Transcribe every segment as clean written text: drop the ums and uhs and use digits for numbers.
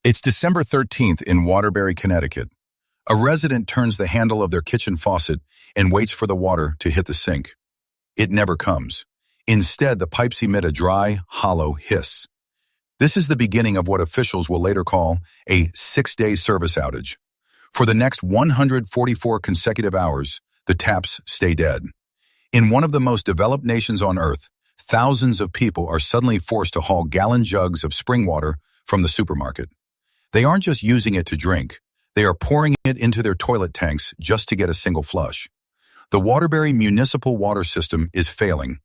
It's December 13th in Waterbury, Connecticut. A resident turns the handle of their kitchen faucet and waits for the water to hit the sink. It never comes. Instead, the pipes emit a dry, hollow hiss. This is the beginning of what officials will later call a 6-day service outage. For the next 144 consecutive hours, the taps stay dead. In one of the most developed nations on Earth, thousands of people are suddenly forced to haul gallon jugs of spring water from the supermarket. They aren't just using it to drink. They are pouring it into their toilet tanks just to get a single flush. The Waterbury municipal water system is failing,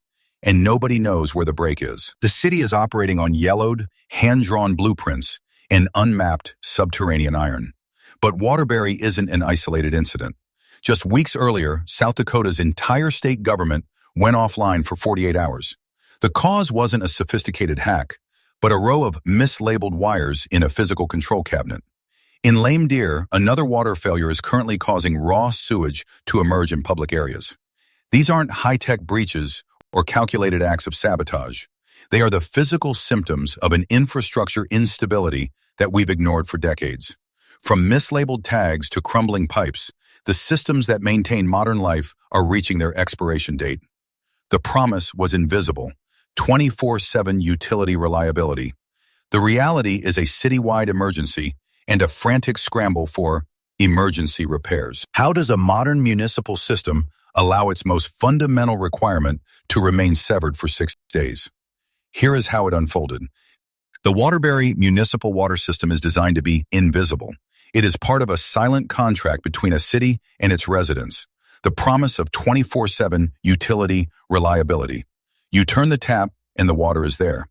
and nobody knows where the break is. The city is operating on yellowed, hand-drawn blueprints and unmapped subterranean iron. But Waterbury isn't an isolated incident. Just weeks earlier, South Dakota's entire state government went offline for 48 hours. The cause wasn't a sophisticated hack, but a row of mislabeled wires in a physical control cabinet. In Lame Deer, another water failure is currently causing raw sewage to emerge in public areas. These aren't high-tech breaches or calculated acts of sabotage. They are the physical symptoms of an infrastructure instability that we've ignored for decades. From mislabeled tags to crumbling pipes, the systems that maintain modern life are reaching their expiration date. The promise was invisible: 24/7 utility reliability. The reality is a citywide emergency and a frantic scramble for emergency repairs. How does a modern municipal system allow its most fundamental requirement to remain severed for 6 days? Here is how it unfolded. The Waterbury municipal water system is designed to be invisible. It is part of a silent contract between a city and its residents, the promise of 24/7 utility reliability. You turn the tap and the water is there.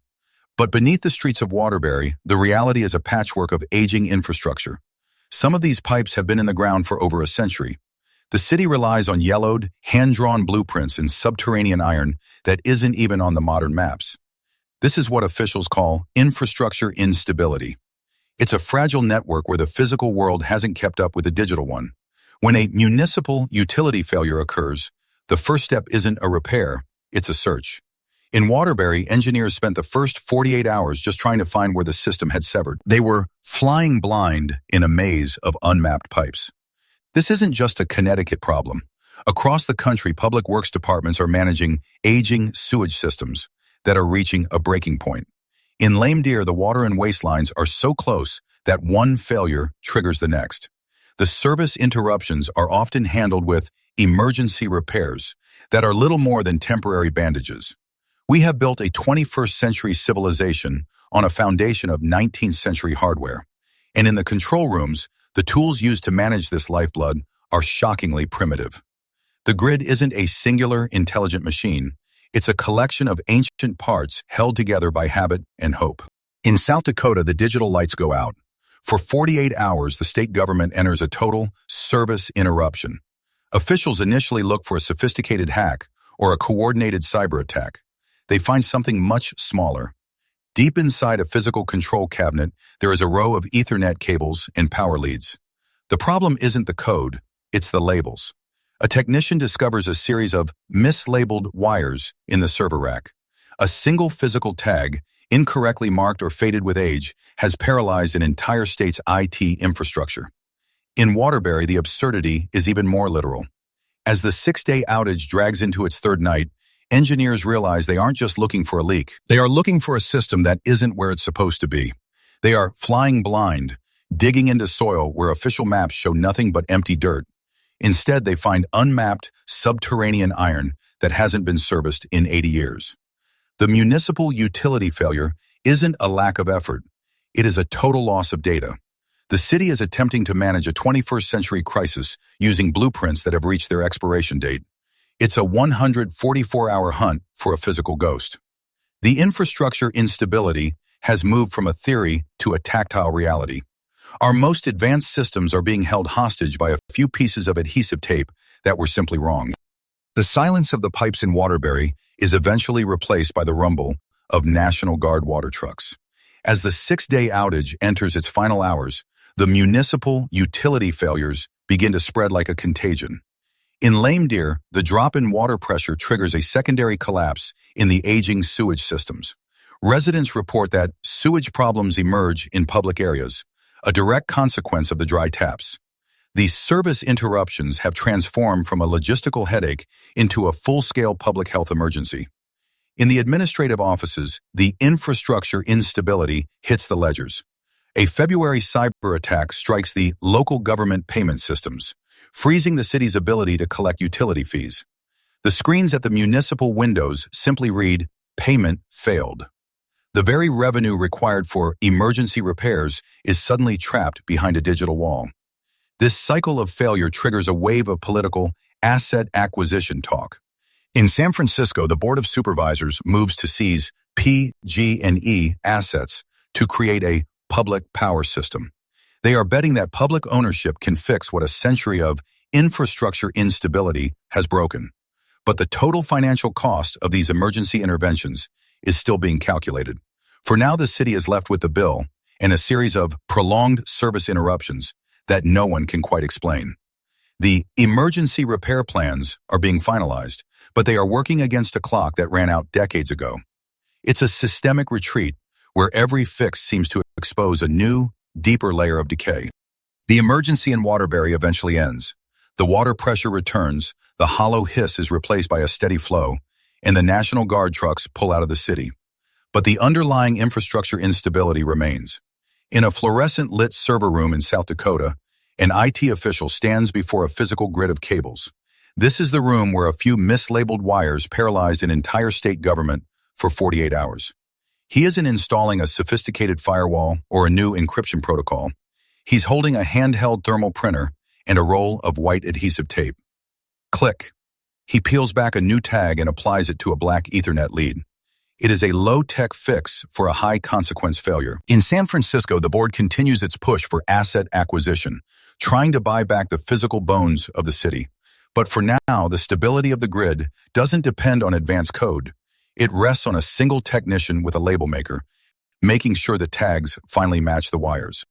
But beneath the streets of Waterbury, the reality is a patchwork of aging infrastructure. Some of these pipes have been in the ground for over a century. The city relies on yellowed, hand-drawn blueprints and subterranean iron that isn't even on the modern maps. This is what officials call infrastructure instability. It's a fragile network where the physical world hasn't kept up with the digital one. When a municipal utility failure occurs, the first step isn't a repair, it's a search. In Waterbury, engineers spent the first 48 hours just trying to find where the system had severed. They were flying blind in a maze of unmapped pipes. This isn't just a Connecticut problem. Across the country, public works departments are managing aging sewage systems that are reaching a breaking point. In Lame Deer, the water and waste lines are so close that one failure triggers the next. The service interruptions are often handled with emergency repairs that are little more than temporary bandages. We have built a 21st century civilization on a foundation of 19th century hardware. And in the control rooms, the tools used to manage this lifeblood are shockingly primitive. The grid isn't a singular, intelligent machine. It's a collection of ancient parts held together by habit and hope. In South Dakota, the digital lights go out. For 48 hours, the state government enters a total service interruption. Officials initially look for a sophisticated hack or a coordinated cyber attack. They find something much smaller. Deep inside a physical control cabinet, there is a row of Ethernet cables and power leads. The problem isn't the code, it's the labels. A technician discovers a series of mislabeled wires in the server rack. A single physical tag, incorrectly marked or faded with age, has paralyzed an entire state's IT infrastructure. In Waterbury, the absurdity is even more literal. As the 6-day outage drags into its third night, engineers realize they aren't just looking for a leak. They are looking for a system that isn't where it's supposed to be. They are flying blind, digging into soil where official maps show nothing but empty dirt. Instead, they find unmapped subterranean iron that hasn't been serviced in 80 years. The municipal utility failure isn't a lack of effort. It is a total loss of data. The city is attempting to manage a 21st century crisis using blueprints that have reached their expiration date. It's a 144-hour hunt for a physical ghost. The infrastructure instability has moved from a theory to a tactile reality. Our most advanced systems are being held hostage by a few pieces of adhesive tape that were simply wrong. The silence of the pipes in Waterbury is eventually replaced by the rumble of National Guard water trucks. As the 6-day outage enters its final hours, the municipal utility failures begin to spread like a contagion. In Lame Deer, the drop in water pressure triggers a secondary collapse in the aging sewage systems. Residents report that sewage problems emerge in public areas, a direct consequence of the dry taps. These service interruptions have transformed from a logistical headache into a full-scale public health emergency. In the administrative offices, the infrastructure instability hits the ledgers. A February cyber attack strikes the local government payment systems, freezing the city's ability to collect utility fees. The screens at the municipal windows simply read, "Payment failed." The very revenue required for emergency repairs is suddenly trapped behind a digital wall. This cycle of failure triggers a wave of political asset acquisition talk. In San Francisco, the Board of Supervisors moves to seize PG&E assets to create a public power system. They are betting that public ownership can fix what a century of infrastructure instability has broken. But the total financial cost of these emergency interventions is still being calculated. For now, the city is left with the bill and a series of prolonged service interruptions that no one can quite explain. The emergency repair plans are being finalized, but they are working against a clock that ran out decades ago. It's a systemic retreat where every fix seems to expose a new, deeper layer of decay. The emergency in Waterbury eventually ends. The water pressure returns, the hollow hiss is replaced by a steady flow, and the National Guard trucks pull out of the city. But the underlying infrastructure instability remains. In a fluorescent-lit server room in South Dakota, an IT official stands before a physical grid of cables. This is the room where a few mislabeled wires paralyzed an entire state government for 48 hours. He isn't installing a sophisticated firewall or a new encryption protocol. He's holding a handheld thermal printer and a roll of white adhesive tape. Click. He peels back a new tag and applies it to a black Ethernet lead. It is a low-tech fix for a high-consequence failure. In San Francisco, the board continues its push for asset acquisition, trying to buy back the physical bones of the city. But for now, the stability of the grid doesn't depend on advanced code. It rests on a single technician with a label maker, making sure the tags finally match the wires.